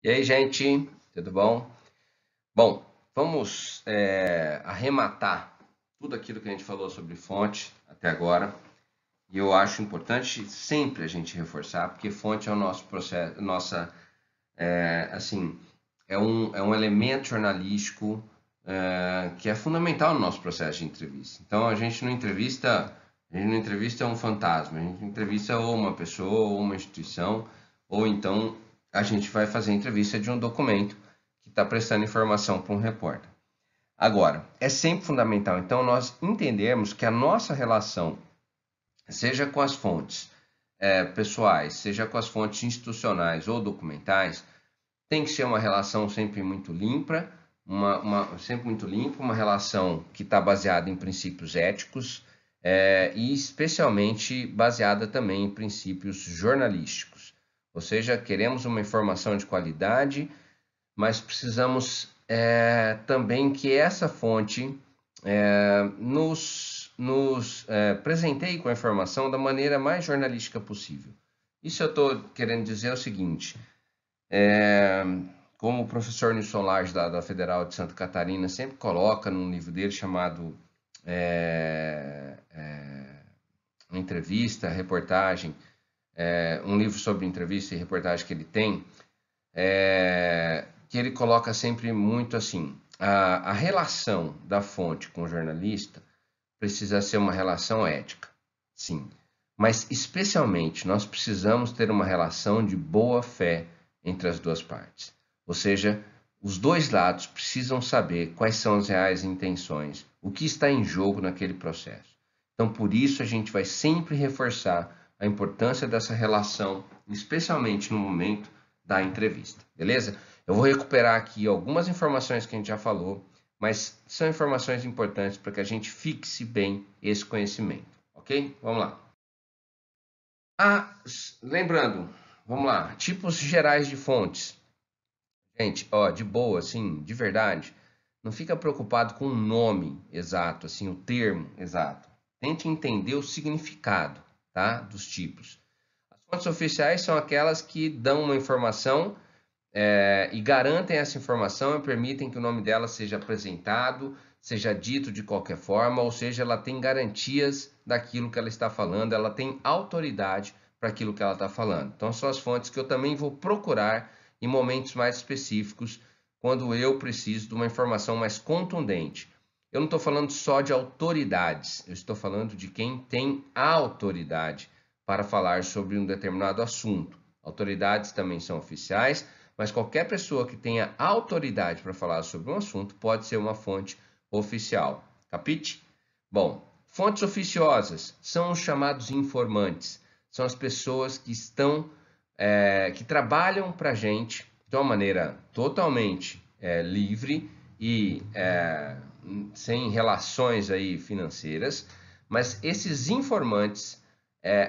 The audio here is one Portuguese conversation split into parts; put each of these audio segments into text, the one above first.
E aí, gente, tudo bom? Bom, vamos arrematar tudo aquilo que a gente falou sobre fonte até agora. E eu acho importante sempre a gente reforçar, porque fonte é o nosso processo, assim, é um elemento jornalístico que é fundamental no nosso processo de entrevista. Então, a gente não entrevista um fantasma, a gente entrevista ou uma pessoa, ou uma instituição, ou então a gente vai fazer a entrevista de um documento que está prestando informação para um repórter. Agora, é sempre fundamental, então, nós entendermos que a nossa relação, seja com as fontes pessoais, seja com as fontes institucionais ou documentais, tem que ser uma relação sempre muito limpa, uma relação que está baseada em princípios éticos e especialmente baseada também em princípios jornalísticos. Ou seja, queremos uma informação de qualidade, mas precisamos também que essa fonte nos presenteie com a informação da maneira mais jornalística possível. Isso eu estou querendo dizer o seguinte: como o professor Nilson Lages da Federal de Santa Catarina sempre coloca num livro dele chamado uma entrevista, reportagem, um livro sobre entrevista e reportagem que ele tem, que ele coloca sempre muito assim: a relação da fonte com o jornalista precisa ser uma relação ética, sim, mas especialmente nós precisamos ter uma relação de boa fé entre as duas partes. Ou seja, os dois lados precisam saber quais são as reais intenções, o que está em jogo naquele processo. Então, por isso, a gente vai sempre reforçar a importância dessa relação, especialmente no momento da entrevista, beleza? Eu vou recuperar aqui algumas informações que a gente já falou, mas são informações importantes para que a gente fixe bem esse conhecimento, ok? Vamos lá. Lembrando, vamos lá, tipos gerais de fontes. Gente, ó, de boa, assim, de verdade, não fica preocupado com o nome exato, assim, o termo exato. Tente entender o significado, tá, dos tipos. As fontes oficiais são aquelas que dão uma informação e garantem essa informação e permitem que o nome dela seja apresentado, seja dito de qualquer forma, ou seja, ela tem garantias daquilo que ela está falando, ela tem autoridade para aquilo que ela está falando. Então, são as fontes que eu também vou procurar em momentos mais específicos, quando eu preciso de uma informação mais contundente. Eu não estou falando só de autoridades, eu estou falando de quem tem a autoridade para falar sobre um determinado assunto. Autoridades também são oficiais, mas qualquer pessoa que tenha autoridade para falar sobre um assunto pode ser uma fonte oficial. Capite? Bom, fontes oficiosas são os chamados informantes. São as pessoas que que trabalham para a gente de uma maneira totalmente livre e sem relações aí financeiras, mas esses informantes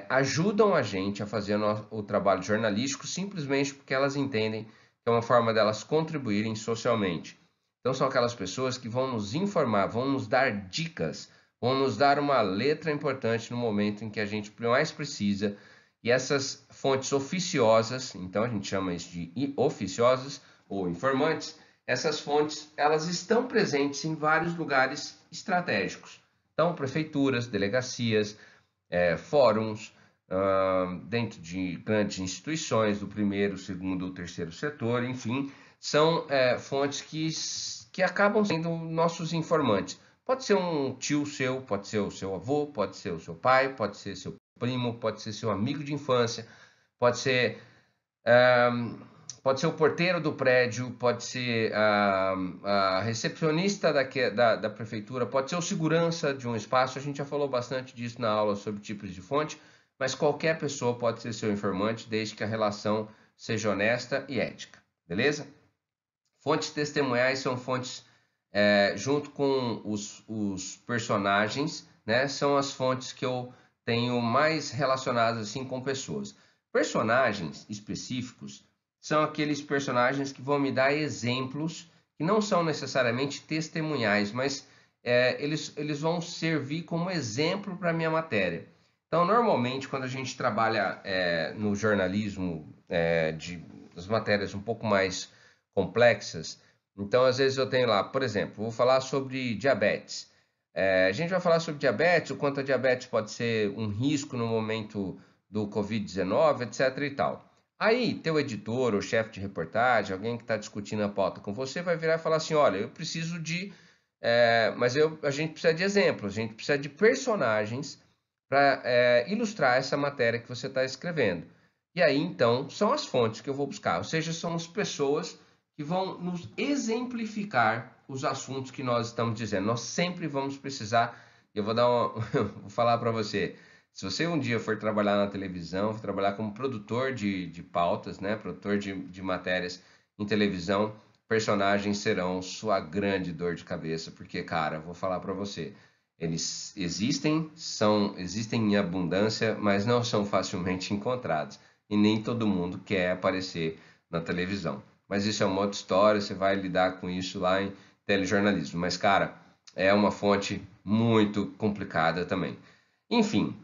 ajudam a gente a fazer o trabalho jornalístico simplesmente porque elas entendem que é uma forma delas contribuírem socialmente. Então são aquelas pessoas que vão nos informar, vão nos dar dicas, vão nos dar uma letra importante no momento em que a gente mais precisa. E essas fontes oficiosas, então a gente chama isso de oficiosas ou informantes, essas fontes elas estão presentes em vários lugares estratégicos. Então, prefeituras, delegacias, fóruns, dentro de grandes instituições do primeiro, segundo ou terceiro setor, enfim, são fontes que acabam sendo nossos informantes. Pode ser um tio seu, pode ser o seu avô, pode ser o seu pai, pode ser seu primo, pode ser seu amigo de infância, pode ser o porteiro do prédio, pode ser a recepcionista da prefeitura, pode ser o segurança de um espaço. A gente já falou bastante disso na aula sobre tipos de fonte, mas qualquer pessoa pode ser seu informante, desde que a relação seja honesta e ética, beleza? Fontes testemunhais são fontes junto com os personagens, né? São as fontes que eu tenho mais relacionadas assim com pessoas. Personagens específicos são aqueles personagens que vão me dar exemplos que não são necessariamente testemunhais, mas eles vão servir como exemplo para a minha matéria. Então, normalmente, quando a gente trabalha no jornalismo as matérias um pouco mais complexas. Então, às vezes eu tenho lá, por exemplo, vou falar sobre diabetes. A gente vai falar sobre diabetes, o quanto a diabetes pode ser um risco no momento do Covid-19, etc. e tal. Aí, teu editor ou chefe de reportagem, alguém que está discutindo a pauta com você, vai virar e falar assim: olha, eu preciso de. A gente precisa de exemplos, a gente precisa de personagens para ilustrar essa matéria que você está escrevendo. E aí, então, são as fontes que eu vou buscar, ou seja, são as pessoas que vão nos exemplificar os assuntos que nós estamos dizendo. Nós sempre vamos precisar, eu vou dar vou falar para você, se você um dia for trabalhar na televisão, for trabalhar como produtor de pautas, né, produtor de matérias em televisão, personagens serão sua grande dor de cabeça, porque, cara, vou falar para você, eles existem em abundância, mas não são facilmente encontrados. E nem todo mundo quer aparecer na televisão. Mas isso é uma outra história, você vai lidar com isso lá em telejornalismo. Mas, cara, é uma fonte muito complicada também. Enfim,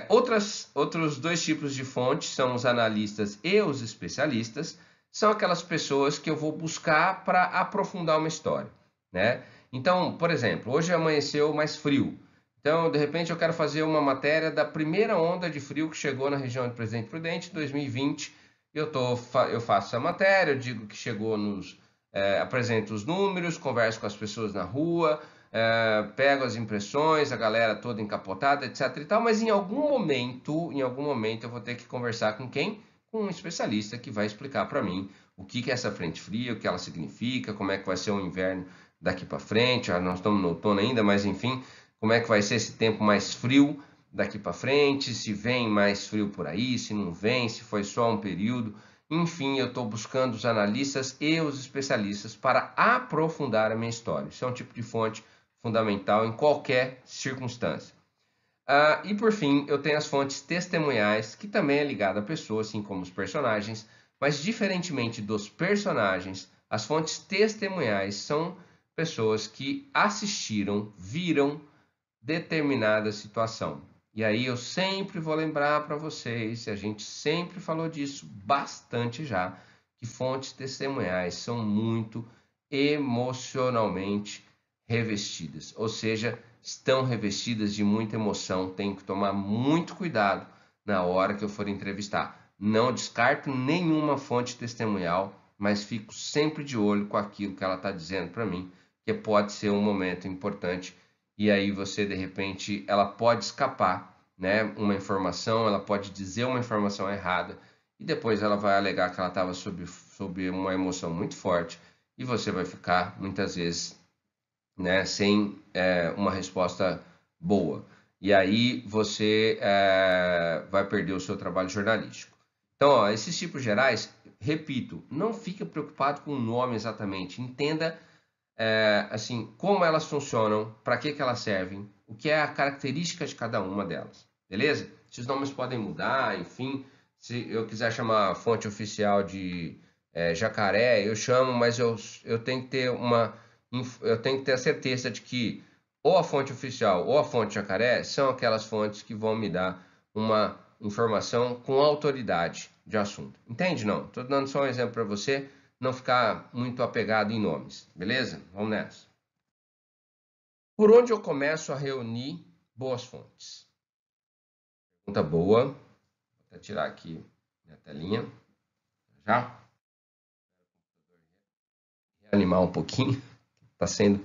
outros dois tipos de fontes são os analistas e os especialistas. São aquelas pessoas que eu vou buscar para aprofundar uma história, né? Então, por exemplo, hoje amanheceu mais frio. Então, de repente, eu quero fazer uma matéria da primeira onda de frio que chegou na região de Presidente Prudente em 2020. Eu faço essa matéria, eu digo que chegou apresento os números, converso com as pessoas na rua, pego as impressões, a galera toda encapotada, etc e tal, mas em algum momento eu vou ter que conversar com quem? Com um especialista que vai explicar para mim o que é essa frente fria, o que ela significa, como é que vai ser o inverno daqui para frente. Nós estamos no outono ainda, mas enfim, como é que vai ser esse tempo mais frio daqui para frente, se vem mais frio por aí, se não vem, se foi só um período. Enfim, eu estou buscando os analistas e os especialistas para aprofundar a minha história. Isso é um tipo de fonte fundamental em qualquer circunstância. E por fim, eu tenho as fontes testemunhais, que também é ligada à pessoa, assim como os personagens, mas diferentemente dos personagens, as fontes testemunhais são pessoas que assistiram, viram determinada situação. E aí eu sempre vou lembrar para vocês, e a gente sempre falou disso bastante já, que fontes testemunhais são muito emocionalmente revestidas, ou seja, estão revestidas de muita emoção. Tenho que tomar muito cuidado na hora que eu for entrevistar. Não descarto nenhuma fonte testemunhal, mas fico sempre de olho com aquilo que ela está dizendo para mim, que pode ser um momento importante. E aí você, de repente, ela pode escapar, né? Uma informação, ela pode dizer uma informação errada e depois ela vai alegar que ela estava sob uma emoção muito forte e você vai ficar, muitas vezes, né, sem uma resposta boa. E aí você vai perder o seu trabalho jornalístico. Então, ó, esses tipos gerais, repito, não fique preocupado com o nome exatamente. Entenda assim, como elas funcionam, para que elas servem, o que é a característica de cada uma delas, beleza? Esses nomes podem mudar, enfim, se eu quiser chamar a fonte oficial de jacaré, eu chamo, mas eu tenho que ter a certeza de que ou a fonte oficial ou a fonte jacaré são aquelas fontes que vão me dar uma informação com autoridade de assunto. Entende? Não? Estou dando só um exemplo para você não ficar muito apegado em nomes, beleza? Vamos nessa. Por onde eu começo a reunir boas fontes? Pergunta boa. Vou até tirar aqui minha telinha. Já? Reanimar um pouquinho. Está sendo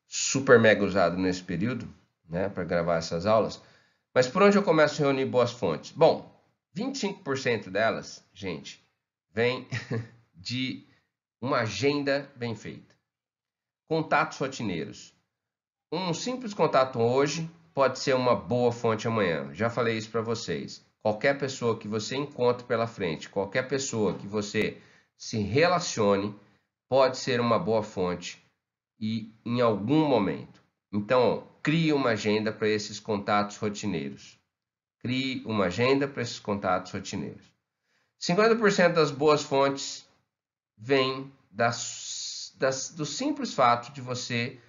super mega usado nesse período, né, para gravar essas aulas. Mas por onde eu começo a reunir boas fontes? Bom, 25% delas, gente, vem de uma agenda bem feita. Contatos rotineiros. Um simples contato hoje pode ser uma boa fonte amanhã. Já falei isso para vocês. Qualquer pessoa que você encontre pela frente, qualquer pessoa que você se relacione, pode ser uma boa fonte e em algum momento. Então, crie uma agenda para esses contatos rotineiros. Crie uma agenda para esses contatos rotineiros. 50% das boas fontes vem do simples fato de você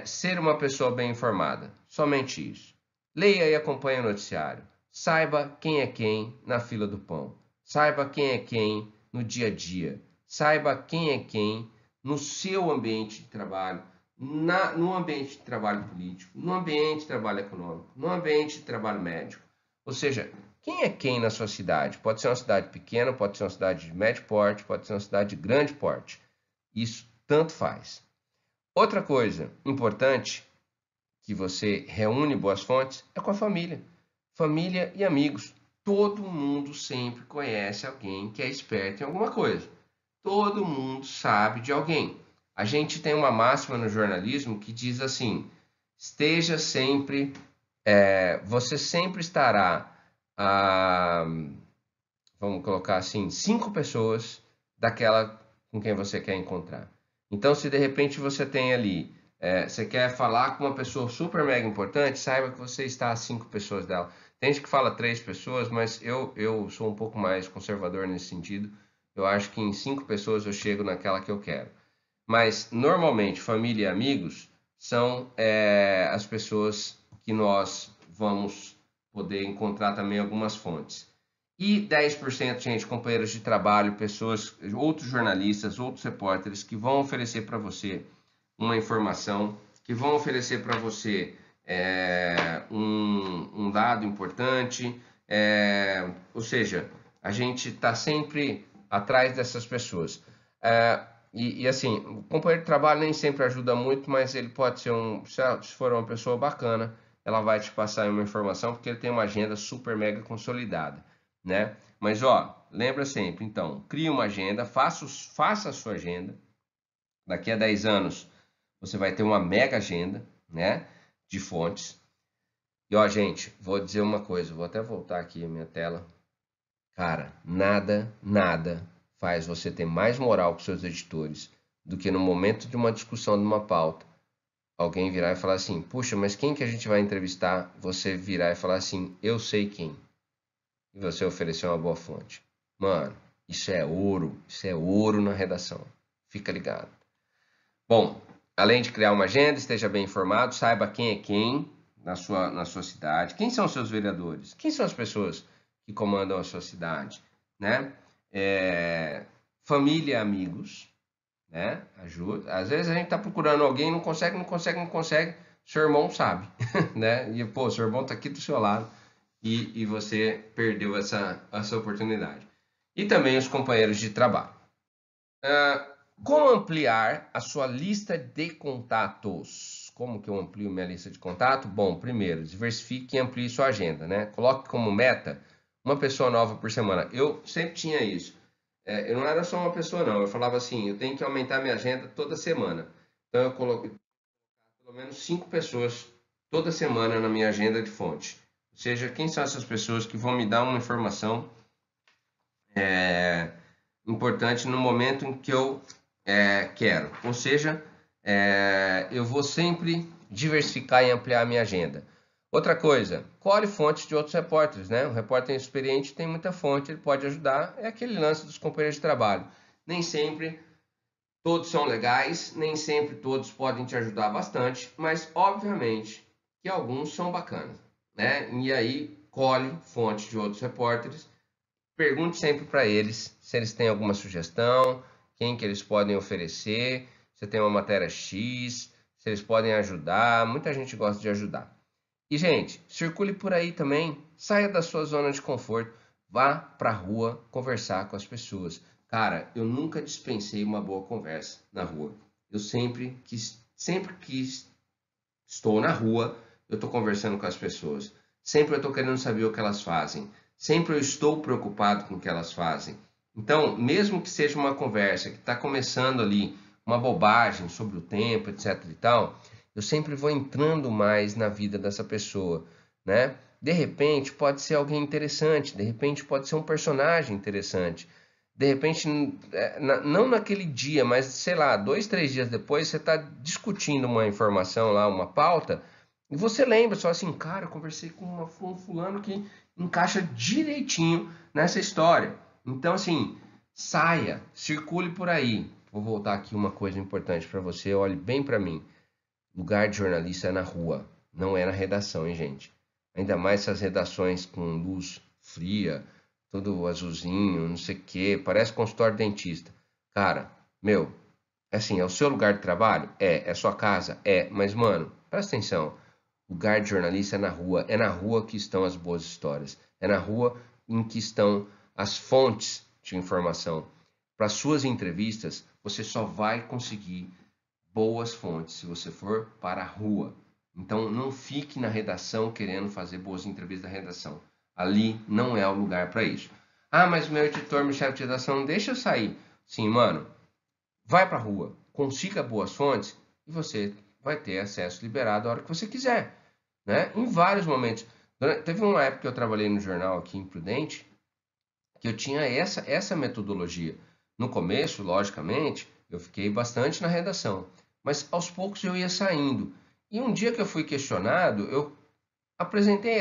ser uma pessoa bem informada. Somente isso. Leia e acompanhe o noticiário. Saiba quem é quem na fila do pão. Saiba quem é quem no dia a dia. Saiba quem é quem no seu ambiente de trabalho, no ambiente de trabalho político, no ambiente de trabalho econômico, no ambiente de trabalho médico. Ou seja, quem é quem na sua cidade? Pode ser uma cidade pequena, pode ser uma cidade de médio porte, pode ser uma cidade de grande porte. Isso tanto faz. Outra coisa importante que você reúne boas fontes é com a família. Família e amigos. Todo mundo sempre conhece alguém que é esperto em alguma coisa. Todo mundo sabe de alguém. A gente tem uma máxima no jornalismo que diz assim: esteja sempre, você sempre estará a, vamos colocar assim, 5 pessoas daquela com quem você quer encontrar. Então, se de repente você tem ali, você quer falar com uma pessoa super mega importante, saiba que você está a 5 pessoas dela. Tem gente que fala 3 pessoas, mas eu sou um pouco mais conservador nesse sentido. Eu acho que em 5 pessoas eu chego naquela que eu quero. Mas, normalmente, família e amigos são as pessoas que nós vamos poder encontrar também algumas fontes. E 10%, gente, companheiros de trabalho, pessoas, outros jornalistas, outros repórteres que vão oferecer para você uma informação, que vão oferecer para você um dado importante. Ou seja, a gente está sempre atrás dessas pessoas. E assim, o companheiro de trabalho nem sempre ajuda muito, mas ele pode ser se for uma pessoa bacana, ela vai te passar uma informação porque ele tem uma agenda super mega consolidada, né? Mas ó, lembra sempre, então, crie uma agenda, faça a sua agenda. Daqui a 10 anos você vai ter uma mega agenda, né, de fontes. E ó, gente, vou dizer uma coisa, vou até voltar aqui a minha tela. Cara, nada faz você ter mais moral com seus editores do que no momento de uma discussão de uma pauta, alguém virar e falar assim: puxa, mas quem que a gente vai entrevistar? Você virar e falar assim: eu sei quem. E você oferecer uma boa fonte. Mano, isso é ouro na redação. Fica ligado. Bom, além de criar uma agenda, esteja bem informado, saiba quem é quem na sua cidade, quem são os seus vereadores, quem são as pessoas que comandam a sua cidade, né? Família, amigos, né? Ajuda. Às vezes a gente tá procurando alguém, não consegue, seu irmão sabe, né? E, pô, seu irmão tá aqui do seu lado e você perdeu essa oportunidade. E também os companheiros de trabalho. Como ampliar a sua lista de contatos? Como que eu amplio minha lista de contato? Bom, primeiro, diversifique e amplie sua agenda, né? Coloque como meta uma pessoa nova por semana. Eu sempre tinha isso. Eu não era só uma pessoa, não. Eu falava assim, eu tenho que aumentar minha agenda toda semana. Então eu coloquei pelo menos 5 pessoas toda semana na minha agenda de fonte. Ou seja, quem são essas pessoas que vão me dar uma informação importante no momento em que eu quero. Ou seja, eu vou sempre diversificar e ampliar a minha agenda. Outra coisa, colhe fontes de outros repórteres, né? Um repórter experiente tem muita fonte, ele pode ajudar. É aquele lance dos companheiros de trabalho. Nem sempre todos são legais, nem sempre todos podem te ajudar bastante, mas obviamente que alguns são bacanas, né? E aí colhe fonte de outros repórteres. Pergunte sempre para eles se eles têm alguma sugestão, quem que eles podem oferecer, se tem uma matéria X, se eles podem ajudar. Muita gente gosta de ajudar. E, gente, circule por aí também, saia da sua zona de conforto, vá para a rua conversar com as pessoas. Cara, eu nunca dispensei uma boa conversa na rua. Eu sempre que estou na rua, eu estou conversando com as pessoas. Sempre eu estou querendo saber o que elas fazem. Sempre eu estou preocupado com o que elas fazem. Então, mesmo que seja uma conversa que está começando ali, uma bobagem sobre o tempo, etc e tal, eu sempre vou entrando mais na vida dessa pessoa, né? De repente pode ser alguém interessante, de repente pode ser um personagem interessante, de repente, não naquele dia, mas sei lá, 2, 3 dias depois, você está discutindo uma informação lá, uma pauta, e você lembra, só assim, cara, eu conversei com um fulano que encaixa direitinho nessa história. Então, assim, saia, circule por aí. Vou voltar aqui uma coisa importante para você, olhe bem para mim. Lugar de jornalista é na rua, não é na redação, hein, gente? Ainda mais essas redações com luz fria, todo azulzinho, não sei o que, parece consultório de dentista. Cara, meu, assim, é o seu lugar de trabalho? É sua casa? Mas, mano, presta atenção. O lugar de jornalista é na rua que estão as boas histórias, é na rua em que estão as fontes de informação. Para suas entrevistas, você só vai conseguir boas fontes se você for para a rua. Então, não fique na redação querendo fazer boas entrevistas da redação. Ali não é o lugar para isso. Ah, mas meu editor, meu chefe de redação não deixa eu sair. Sim, mano, vai para a rua, consiga boas fontes e você vai ter acesso liberado a hora que você quiser, né? Em vários momentos. Teve uma época que eu trabalhei no jornal aqui em Prudente, que eu tinha essa metodologia. No começo, logicamente, eu fiquei bastante na redação, mas aos poucos eu ia saindo. E um dia que eu fui questionado, eu apresentei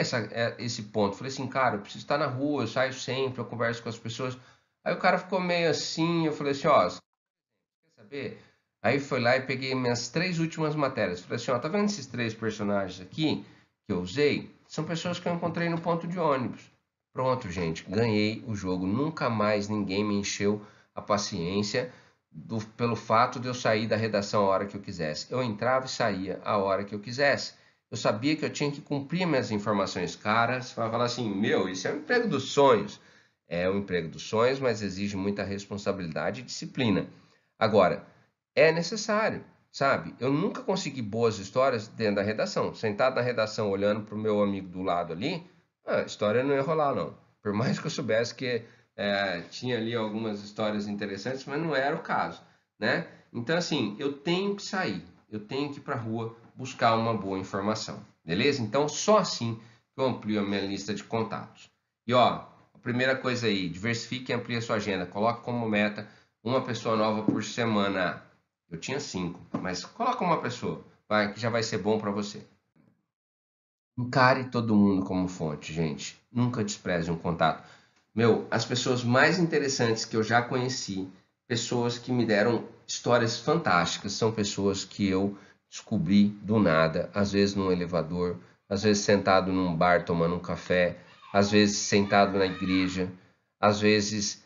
esse ponto. Falei assim, cara, eu preciso estar na rua, eu saio sempre, eu converso com as pessoas. Aí o cara ficou meio assim, eu falei assim, ó, quer saber? Aí foi lá e peguei minhas 3 últimas matérias. Falei assim, ó, tá vendo esses 3 personagens aqui que eu usei? São pessoas que eu encontrei no ponto de ônibus. Pronto, gente, ganhei o jogo. Nunca mais ninguém me encheu a paciência pelo fato de eu sair da redação a hora que eu quisesse. Eu entrava e saía a hora que eu quisesse. Eu sabia que eu tinha que cumprir minhas informações caras. Você vai falar assim, meu, isso é o emprego dos sonhos. É o emprego dos sonhos, mas exige muita responsabilidade e disciplina. Agora, é necessário, sabe? Eu nunca consegui boas histórias dentro da redação. Sentado na redação, olhando para o meu amigo do lado ali, a história não ia rolar, não. Por mais que eu soubesse que tinha ali algumas histórias interessantes, mas não era o caso, né? Então, assim, eu tenho que sair, eu tenho que ir para a rua buscar uma boa informação, beleza? Então, só assim que eu amplio a minha lista de contatos. E, ó, a primeira coisa aí, diversifique e amplie a sua agenda. Coloque como meta uma pessoa nova por semana. Eu tinha 5, mas coloca uma pessoa, que já vai ser bom para você. Encare todo mundo como fonte, gente. Nunca despreze um contato. Meu, as pessoas mais interessantes que eu já conheci, pessoas que me deram histórias fantásticas, são pessoas que eu descobri do nada, às vezes num elevador, às vezes sentado num bar tomando um café, às vezes sentado na igreja, às vezes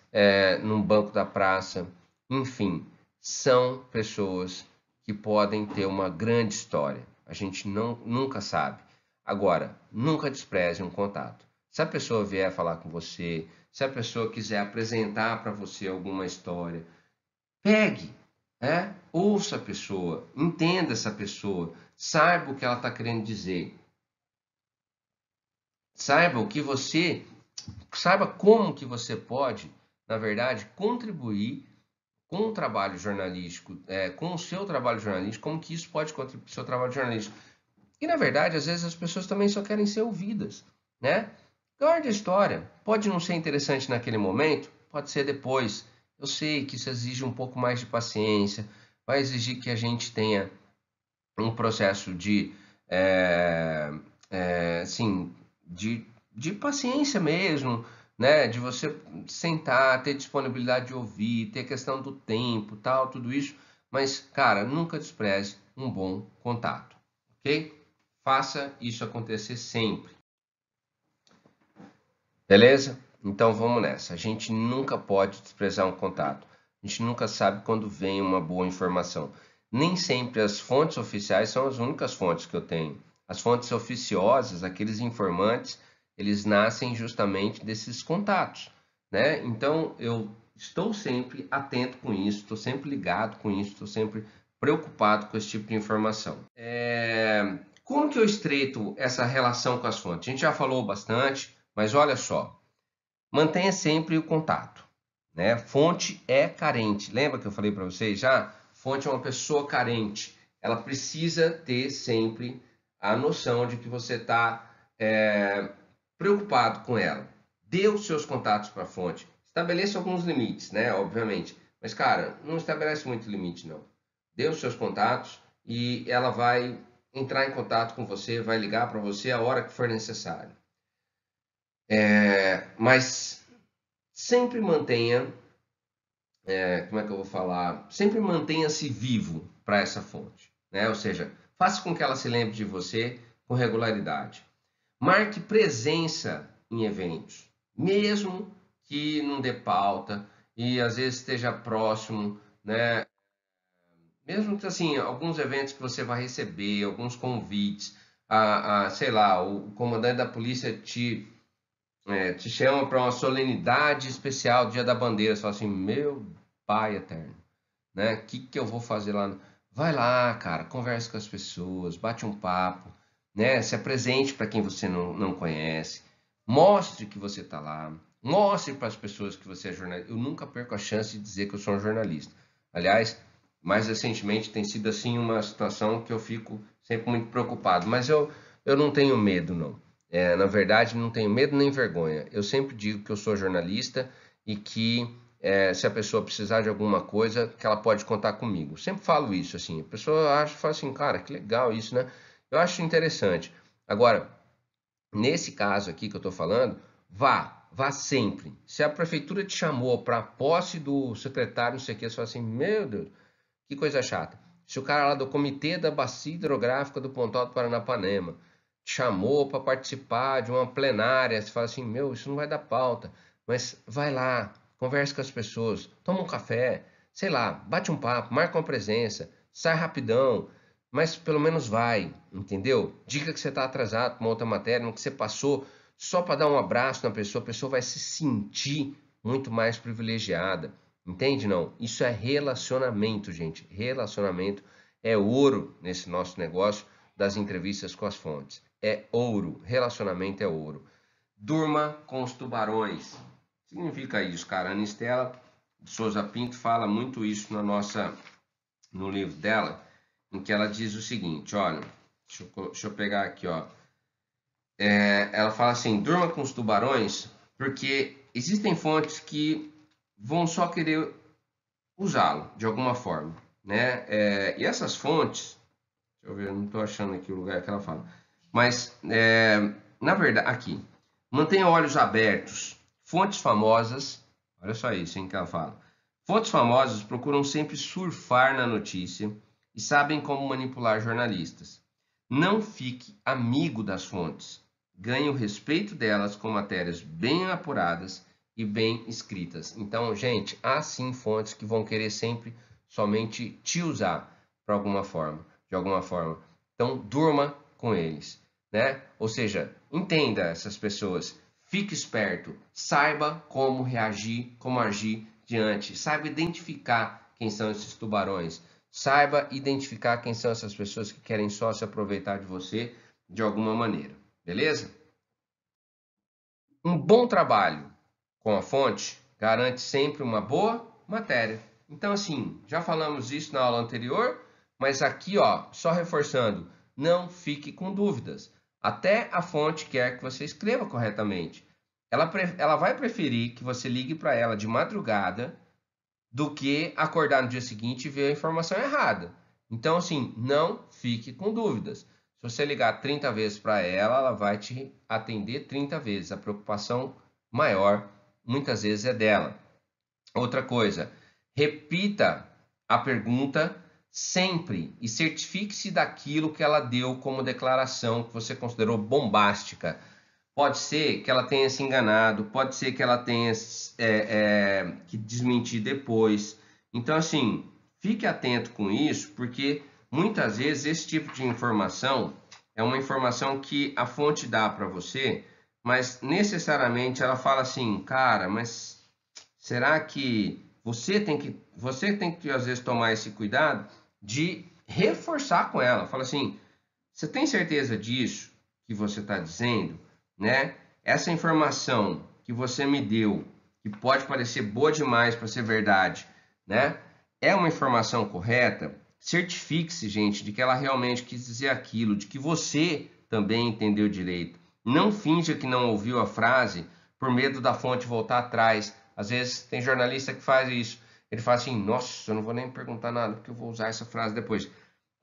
num banco da praça. Enfim, são pessoas que podem ter uma grande história. A gente nunca sabe. Agora, nunca despreze um contato. Se a pessoa vier falar com você, se a pessoa quiser apresentar para você alguma história, pegue, ouça a pessoa, entenda essa pessoa, saiba o que ela está querendo dizer, saiba como que você pode, na verdade, contribuir com o trabalho jornalístico, com o seu trabalho jornalístico, como que isso pode contribuir para o seu trabalho jornalístico. E na verdade, às vezes as pessoas também só querem ser ouvidas, né? Guarde a história. Pode não ser interessante naquele momento, pode ser depois. Eu sei que isso exige um pouco mais de paciência, vai exigir que a gente tenha um processo assim, de paciência mesmo, né? De você sentar, ter disponibilidade de ouvir, ter questão do tempo, tal, tudo isso. Mas, cara, nunca despreze um bom contato, ok? Faça isso acontecer sempre. Beleza? Então vamos nessa. A gente nunca pode desprezar um contato. A gente nunca sabe quando vem uma boa informação. Nem sempre as fontes oficiais são as únicas fontes que eu tenho. As fontes oficiosas, aqueles informantes, eles nascem justamente desses contatos, né? Então eu estou sempre atento com isso, estou sempre ligado com isso, estou sempre preocupado com esse tipo de informação. Como que eu estreito essa relação com as fontes? A gente já falou bastante, mas olha só, mantenha sempre o contato, né? Fonte é carente. Lembra que eu falei para vocês já? Fonte é uma pessoa carente. Ela precisa ter sempre a noção de que você está preocupado com ela. Dê os seus contatos para a fonte. Estabeleça alguns limites, né? Obviamente. Mas, cara, não estabelece muito limite, não. Dê os seus contatos e ela vai entrar em contato com você, vai ligar para você a hora que for necessário. Mas sempre mantenha, como é que eu vou falar? Sempre mantenha-se vivo para essa fonte, né? Ou seja, faça com que ela se lembre de você com regularidade. Marque presença em eventos, mesmo que não dê pauta e às vezes esteja próximo, né? Mesmo que assim, alguns eventos que você vai receber, alguns convites, sei lá, o comandante da polícia te chama para uma solenidade especial, Dia da Bandeira, você fala assim, meu pai eterno, né? O que eu vou fazer lá? Vai lá, cara, converse com as pessoas, bate um papo, né? Se apresente para quem você não conhece, mostre que você está lá, mostre para as pessoas que você é jornalista. Eu nunca perco a chance de dizer que eu sou um jornalista. Aliás, mais recentemente tem sido assim uma situação que eu fico sempre muito preocupado, mas eu não tenho medo, não. Na verdade, não tenho medo nem vergonha. Eu sempre digo que eu sou jornalista e que se a pessoa precisar de alguma coisa, que ela pode contar comigo. Sempre falo isso, assim. A pessoa fala assim, cara, que legal isso, né? Eu acho interessante. Agora, nesse caso aqui que eu estou falando, vá sempre. Se a prefeitura te chamou para a posse do secretário, não sei o que, você fala assim, meu Deus, que coisa chata. Se o cara lá do Comitê da Bacia Hidrográfica do Pontal do Paranapanema te chamou para participar de uma plenária, você fala assim, meu, isso não vai dar pauta, mas vai lá, converse com as pessoas, toma um café, sei lá, bate um papo, marca uma presença, sai rapidão, mas pelo menos vai, entendeu? Diga que você está atrasado para uma outra matéria, que você passou só para dar um abraço na pessoa, a pessoa vai se sentir muito mais privilegiada. Entende? Não. Isso é relacionamento, gente. Relacionamento é ouro nesse nosso negócio das entrevistas com as fontes. É ouro. Relacionamento é ouro. Durma com os tubarões. Significa isso, cara. A Anistela Souza Pinto fala muito isso no livro dela, em que ela diz o seguinte, olha, deixa eu pegar aqui, ó. Ela fala assim, durma com os tubarões, porque existem fontes que vão só querer usá-lo de alguma forma, né? E essas fontes, deixa eu ver, eu não estou achando aqui o lugar que ela fala, mas na verdade, aqui, mantenha olhos abertos. Fontes famosas, olha só isso, hein, que ela fala. Fontes famosas procuram sempre surfar na notícia e sabem como manipular jornalistas. Não fique amigo das fontes. Ganhe o respeito delas com matérias bem apuradas e bem escritas. Então, gente, há sim fontes que vão querer sempre somente te usar para alguma forma, de alguma forma. Então, durma com eles, né? Ou seja, entenda essas pessoas, fique esperto, saiba como reagir, como agir diante, saiba identificar quem são esses tubarões, saiba identificar quem são essas pessoas que querem só se aproveitar de você de alguma maneira, beleza? Um bom trabalho com a fonte garante sempre uma boa matéria. Então, assim, já falamos isso na aula anterior, mas aqui, ó, só reforçando, não fique com dúvidas. Até a fonte quer que você escreva corretamente. Ela vai preferir que você ligue para ela de madrugada do que acordar no dia seguinte e ver a informação errada. Então, assim, não fique com dúvidas. Se você ligar 30 vezes para ela, ela vai te atender 30 vezes. A preocupação maior, muitas vezes, é dela. Outra coisa, repita a pergunta sempre e certifique-se daquilo que ela deu como declaração que você considerou bombástica. Pode ser que ela tenha se enganado, pode ser que ela tenha que desmentir depois. Então, assim, fique atento com isso, porque muitas vezes esse tipo de informação é uma informação que a fonte dá para você, mas necessariamente ela fala assim, cara, mas será que você tem que às vezes tomar esse cuidado de reforçar com ela? Fala assim, você tem certeza disso que você está dizendo? Né? Essa informação que você me deu, que pode parecer boa demais para ser verdade, né? É uma informação correta? Certifique-se, gente, de que ela realmente quis dizer aquilo, de que você também entendeu direito. Não finja que não ouviu a frase por medo da fonte voltar atrás. Às vezes tem jornalista que faz isso. Ele fala assim, nossa, eu não vou nem perguntar nada porque eu vou usar essa frase depois.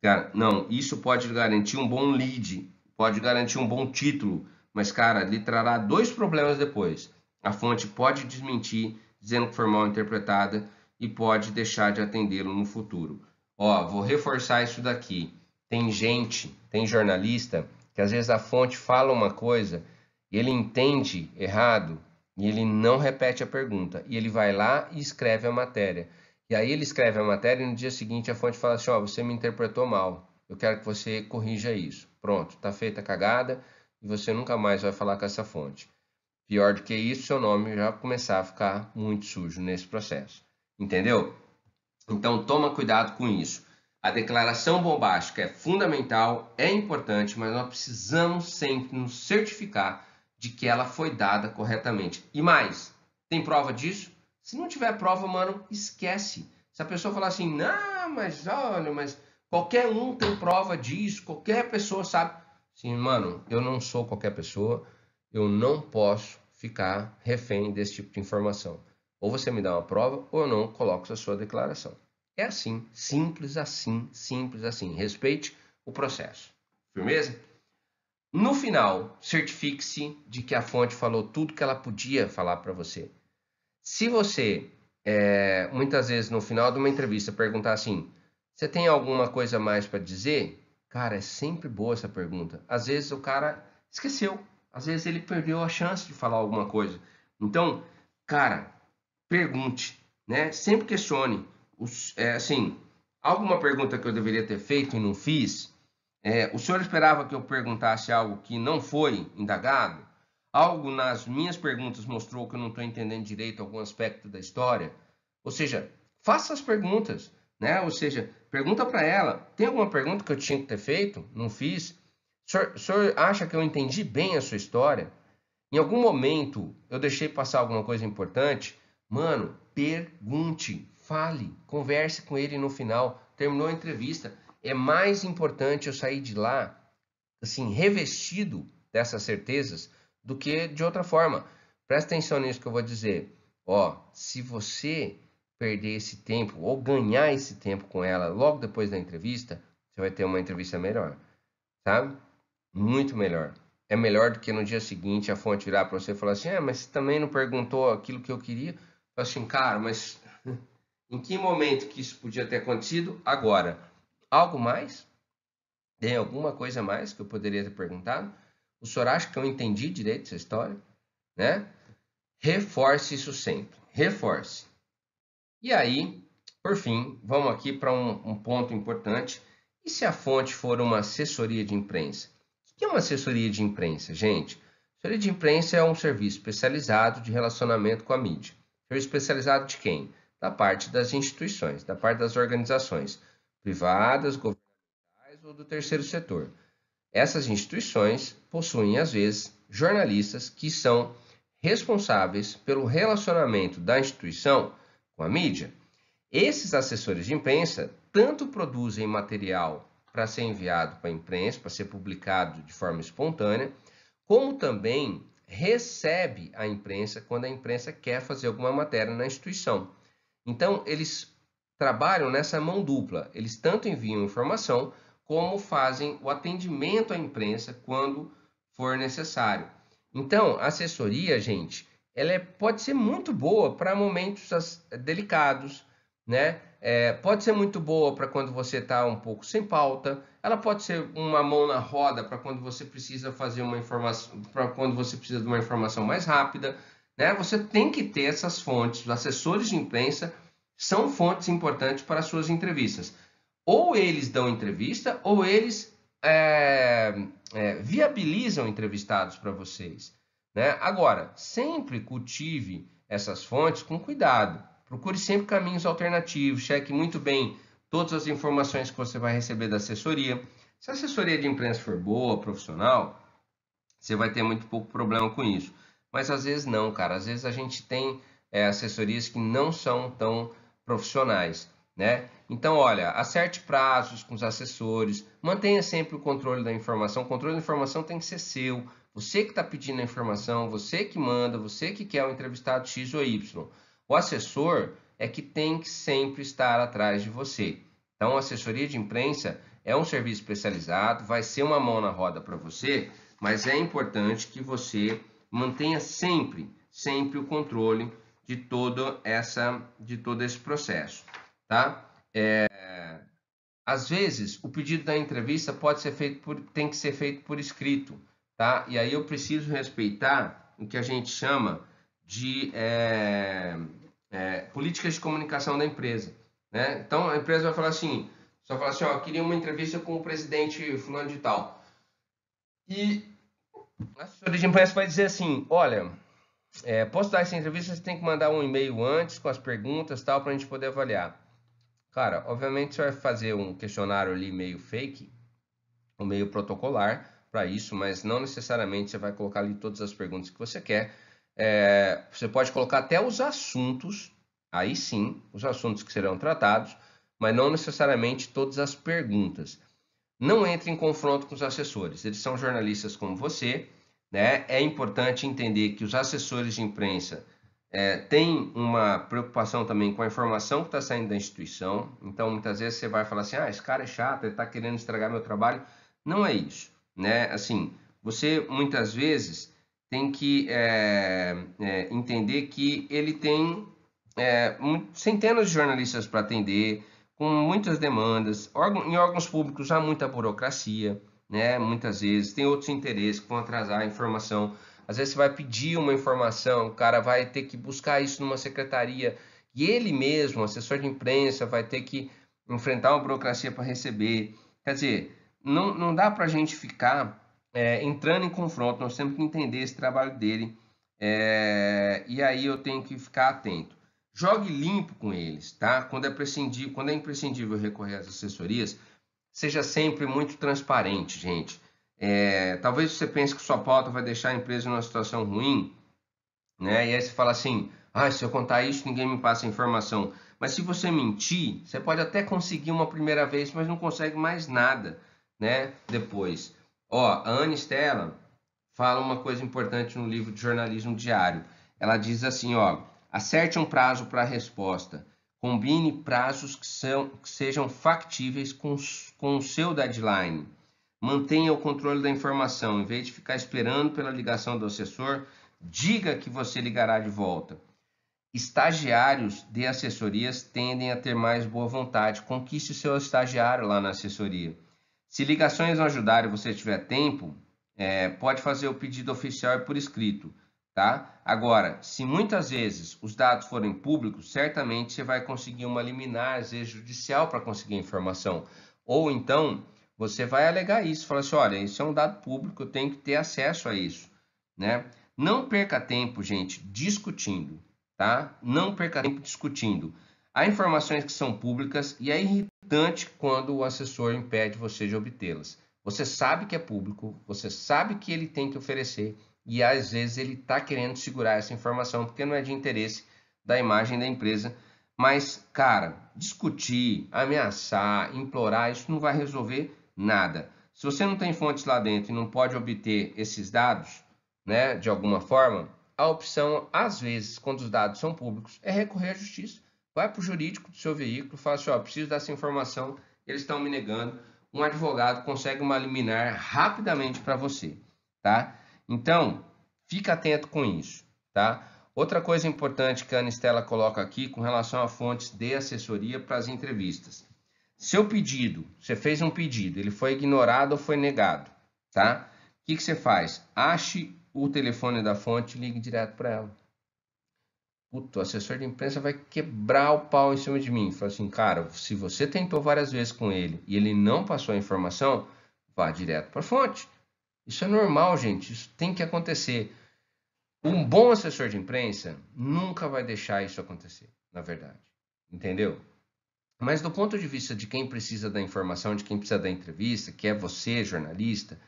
Cara, não, isso pode garantir um bom lead, pode garantir um bom título, mas, cara, lhe trará dois problemas depois. A fonte pode desmentir, dizendo que foi mal interpretada, e pode deixar de atendê-lo no futuro. Ó, vou reforçar isso daqui. Tem gente, tem jornalista, que às vezes a fonte fala uma coisa e ele entende errado e ele não repete a pergunta, e ele vai lá e escreve a matéria. E aí ele escreve a matéria e no dia seguinte a fonte fala assim, ó, você me interpretou mal, eu quero que você corrija isso. Pronto, tá feita a cagada e você nunca mais vai falar com essa fonte. Pior do que isso, seu nome já vai começar a ficar muito sujo nesse processo. Entendeu? Então toma cuidado com isso. A declaração bombástica é fundamental, é importante, mas nós precisamos sempre nos certificar de que ela foi dada corretamente. E mais, tem prova disso? Se não tiver prova, mano, esquece. Se a pessoa falar assim, não, mas olha, mas qualquer um tem prova disso, qualquer pessoa sabe. Sim, mano, eu não sou qualquer pessoa, eu não posso ficar refém desse tipo de informação. Ou você me dá uma prova, ou eu não coloco a sua declaração. É assim, simples assim, simples assim. Respeite o processo. Firmeza? No final, certifique-se de que a fonte falou tudo que ela podia falar para você. Se você, muitas vezes no final de uma entrevista, perguntar assim, você tem alguma coisa mais para dizer? Cara, é sempre boa essa pergunta. Às vezes o cara esqueceu. Às vezes ele perdeu a chance de falar alguma coisa. Então, cara, pergunte, né? Sempre questione. Assim, alguma pergunta que eu deveria ter feito e não fiz? O senhor esperava que eu perguntasse algo que não foi indagado? Algo nas minhas perguntas mostrou que eu não estou entendendo direito algum aspecto da história? Ou seja, faça as perguntas, né? Ou seja, pergunta para ela: tem alguma pergunta que eu tinha que ter feito? Não fiz? O senhor acha que eu entendi bem a sua história? Em algum momento eu deixei passar alguma coisa importante? Mano, pergunte, fale, converse com ele no final. Terminou a entrevista. É mais importante eu sair de lá, assim, revestido dessas certezas do que de outra forma. Presta atenção nisso que eu vou dizer. Ó, se você perder esse tempo ou ganhar esse tempo com ela logo depois da entrevista, você vai ter uma entrevista melhor, sabe? Muito melhor. É melhor do que no dia seguinte a fonte virar para você e falar assim, mas você também não perguntou aquilo que eu queria? Fala assim, cara, mas em que momento que isso podia ter acontecido? Agora, algo mais? Tem alguma coisa a mais que eu poderia ter perguntado? O senhor acha que eu entendi direito essa história? Né? Reforce isso sempre. Reforce. E aí, por fim, vamos aqui para um ponto importante. E se a fonte for uma assessoria de imprensa? O que é uma assessoria de imprensa, gente? Assessoria de imprensa é um serviço especializado de relacionamento com a mídia. Serviço especializado de quem? Da parte das instituições, da parte das organizações privadas, governamentais ou do terceiro setor. Essas instituições possuem, às vezes, jornalistas que são responsáveis pelo relacionamento da instituição com a mídia. Esses assessores de imprensa tanto produzem material para ser enviado para a imprensa, para ser publicado de forma espontânea, como também recebe a imprensa quando a imprensa quer fazer alguma matéria na instituição. Então, eles trabalham nessa mão dupla. Eles tanto enviam informação, como fazem o atendimento à imprensa quando for necessário. Então, a assessoria, gente, pode ser muito boa para momentos delicados, né? Pode ser muito boa para quando você está um pouco sem pauta. Ela pode ser uma mão na roda para quando você precisa fazer uma informação, para quando você precisa de uma informação mais rápida, né? Você tem que ter essas fontes. Os assessores de imprensa são fontes importantes para as suas entrevistas. Ou eles dão entrevista, ou eles viabilizam entrevistados para vocês, né? Agora, sempre cultive essas fontes com cuidado. Procure sempre caminhos alternativos, cheque muito bem todas as informações que você vai receber da assessoria. Se a assessoria de imprensa for boa, profissional, você vai ter muito pouco problema com isso. Mas às vezes não, cara. Às vezes a gente tem assessorias que não são tão profissionais, né? Então, olha, acerte prazos com os assessores, mantenha sempre o controle da informação. O controle da informação tem que ser seu. Você que está pedindo a informação, você que manda, você que quer o entrevistado X ou Y. O assessor é que tem que sempre estar atrás de você. Então, a assessoria de imprensa é um serviço especializado, vai ser uma mão na roda para você, mas é importante que você mantenha sempre o controle de todo esse processo, tá? Às vezes, o pedido da entrevista tem que ser feito por escrito, tá? E aí eu preciso respeitar o que a gente chama de políticas de comunicação da empresa, né? Então a empresa vai falar assim, só falar assim, ó, eu queria uma entrevista com o presidente fulano de tal. E a assessoria de imprensa vai dizer assim, olha, posso dar essa entrevista, você tem que mandar um e-mail antes com as perguntas tal para a gente poder avaliar. Cara, obviamente você vai fazer um questionário ali meio fake, um meio protocolar para isso, mas não necessariamente você vai colocar ali todas as perguntas que você quer. Você pode colocar até os assuntos, aí sim, os assuntos que serão tratados, mas não necessariamente todas as perguntas. Não entre em confronto com os assessores, eles são jornalistas como você, né? É importante entender que os assessores de imprensa têm uma preocupação também com a informação que está saindo da instituição. Então, muitas vezes você vai falar assim, esse cara é chato, ele está querendo estragar meu trabalho. Não é isso, né? Assim, você muitas vezes tem que entender que ele tem centenas de jornalistas para atender, com muitas demandas. Em órgãos públicos há muita burocracia, né? Muitas vezes tem outros interesses que vão atrasar a informação. Às vezes você vai pedir uma informação, o cara vai ter que buscar isso numa secretaria e ele mesmo, o assessor de imprensa, vai ter que enfrentar uma burocracia para receber. Quer dizer, não dá para a gente ficar entrando em confronto, nós temos que entender esse trabalho dele e aí eu tenho que ficar atento. Jogue limpo com eles, tá? Quando é imprescindível recorrer às assessorias, seja sempre muito transparente, gente. Talvez você pense que sua pauta vai deixar a empresa numa situação ruim, né? E aí você fala assim, se eu contar isso, ninguém me passa informação. Mas se você mentir, você pode até conseguir uma primeira vez, mas não consegue mais nada, né? Depois. A Ana Stella fala uma coisa importante no livro de jornalismo diário. Ela diz assim, acerte um prazo para a resposta. Combine prazos que sejam factíveis com o seu deadline. Mantenha o controle da informação. Em vez de ficar esperando pela ligação do assessor, diga que você ligará de volta. Estagiários de assessorias tendem a ter mais boa vontade. Conquiste o seu estagiário lá na assessoria. Se ligações não ajudarem e você tiver tempo, pode fazer o pedido oficial e por escrito, tá? Agora, se muitas vezes os dados forem públicos, certamente você vai conseguir uma liminar, às vezes judicial, para conseguir a informação. Ou então, você vai alegar isso, falar assim, olha, isso é um dado público, eu tenho que ter acesso a isso, né? Não perca tempo, gente, discutindo, tá? Não perca tempo discutindo. Há informações que são públicas e é irritante quando o assessor impede você de obtê-las. Você sabe que é público, você sabe que ele tem que oferecer e às vezes ele está querendo segurar essa informação porque não é de interesse da imagem da empresa. Mas, cara, discutir, ameaçar, implorar, isso não vai resolver nada. Se você não tem fontes lá dentro e não pode obter esses dados, né, de alguma forma, a opção, às vezes, quando os dados são públicos, é recorrer à justiça. Vai para o jurídico do seu veículo, fala assim, preciso dessa informação, eles estão me negando. Um advogado consegue uma liminar rapidamente para você, tá? Então, fica atento com isso, tá? Outra coisa importante que a Anistela coloca aqui com relação a fontes de assessoria para as entrevistas. Seu pedido, você fez um pedido, ele foi ignorado ou foi negado, tá? O que você faz? Ache o telefone da fonte e ligue direto para ela. Puto, o assessor de imprensa vai quebrar o pau em cima de mim. Fala assim, cara, se você tentou várias vezes com ele e ele não passou a informação, vá direto para a fonte. Isso é normal, gente. Isso tem que acontecer. Um bom assessor de imprensa nunca vai deixar isso acontecer, na verdade. Entendeu? Mas do ponto de vista de quem precisa da informação, de quem precisa da entrevista, que é você, jornalista,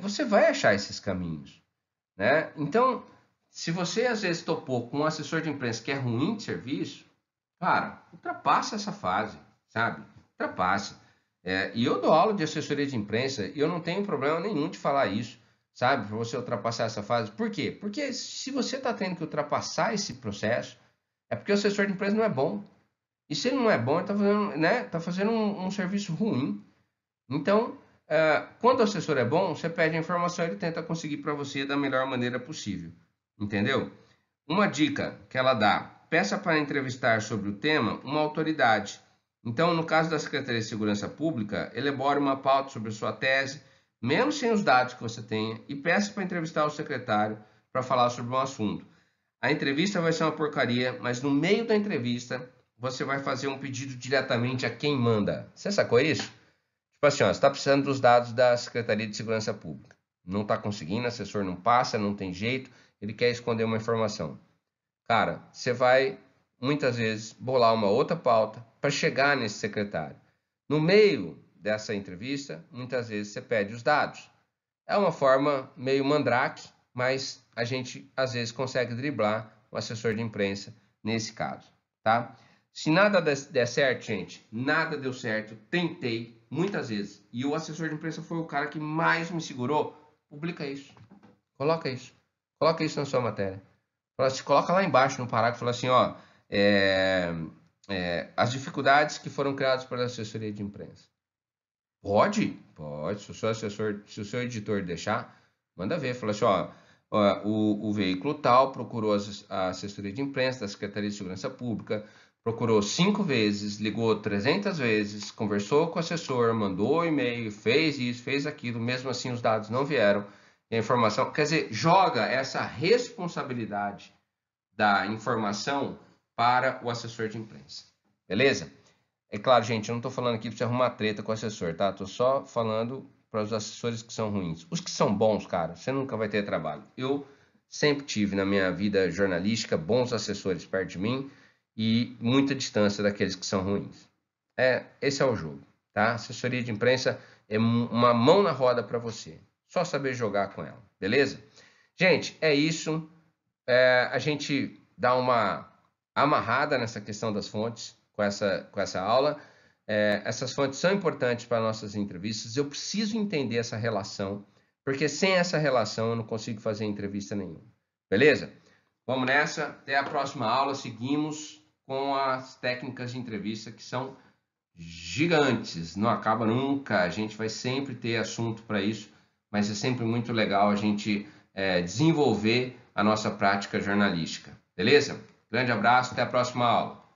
você vai achar esses caminhos, né? Então, se você às vezes topou com um assessor de imprensa que é ruim de serviço, cara, ultrapassa essa fase, sabe? Ultrapassa. E eu dou aula de assessoria de imprensa e eu não tenho problema nenhum de falar isso, sabe? Para você ultrapassar essa fase. Por quê? Porque se você está tendo que ultrapassar esse processo, é porque o assessor de imprensa não é bom. E se ele não é bom, ele está fazendo, né? Tá fazendo um serviço ruim. Então, quando o assessor é bom, você pede a informação e ele tenta conseguir para você da melhor maneira possível. Entendeu? Uma dica que ela dá: peça para entrevistar sobre o tema uma autoridade. Então, no caso da Secretaria de Segurança Pública, elabore uma pauta sobre a sua tese, mesmo sem os dados que você tenha, e peça para entrevistar o secretário para falar sobre um assunto. A entrevista vai ser uma porcaria, mas no meio da entrevista você vai fazer um pedido diretamente a quem manda. Você sacou isso? Tipo assim, ó, você está precisando dos dados da Secretaria de Segurança Pública. Não está conseguindo, o assessor não passa, não tem jeito, ele quer esconder uma informação. Cara, você vai, muitas vezes, bolar uma outra pauta para chegar nesse secretário. No meio dessa entrevista, muitas vezes você pede os dados. É uma forma meio mandrake, mas a gente às vezes consegue driblar o assessor de imprensa nesse caso, tá? Se nada der certo, gente, nada deu certo, tentei muitas vezes e o assessor de imprensa foi o cara que mais me segurou, publica isso, coloca isso na sua matéria. Coloca lá embaixo no parágrafo, fala assim, ó, as dificuldades que foram criadas pela assessoria de imprensa. Pode, se o seu assessor, se o seu editor deixar, manda ver. Fala assim, ó, o veículo tal procurou a assessoria de imprensa da Secretaria de Segurança Pública, procurou 5 vezes, ligou 300 vezes, conversou com o assessor, mandou e-mail, fez isso, fez aquilo, mesmo assim os dados não vieram. E a informação, quer dizer, joga essa responsabilidade da informação para o assessor de imprensa. Beleza? É claro, gente, eu não estou falando aqui para você arrumar treta com o assessor, tá? Estou só falando para os assessores que são ruins. Os que são bons, cara, você nunca vai ter trabalho. Eu sempre tive na minha vida jornalística bons assessores perto de mim e muita distância daqueles que são ruins. Esse é o jogo, tá? Assessoria de imprensa é uma mão na roda para você. Só saber jogar com ela, beleza? Gente, é isso. A gente dá uma amarrada nessa questão das fontes com essa aula. Essas fontes são importantes para nossas entrevistas. Eu preciso entender essa relação, porque sem essa relação eu não consigo fazer entrevista nenhuma. Beleza? Vamos nessa. Até a próxima aula. Seguimos com as técnicas de entrevista que são gigantes. Não acaba nunca. A gente vai sempre ter assunto para isso, mas é sempre muito legal a gente desenvolver a nossa prática jornalística. Beleza? Grande abraço. Até a próxima aula.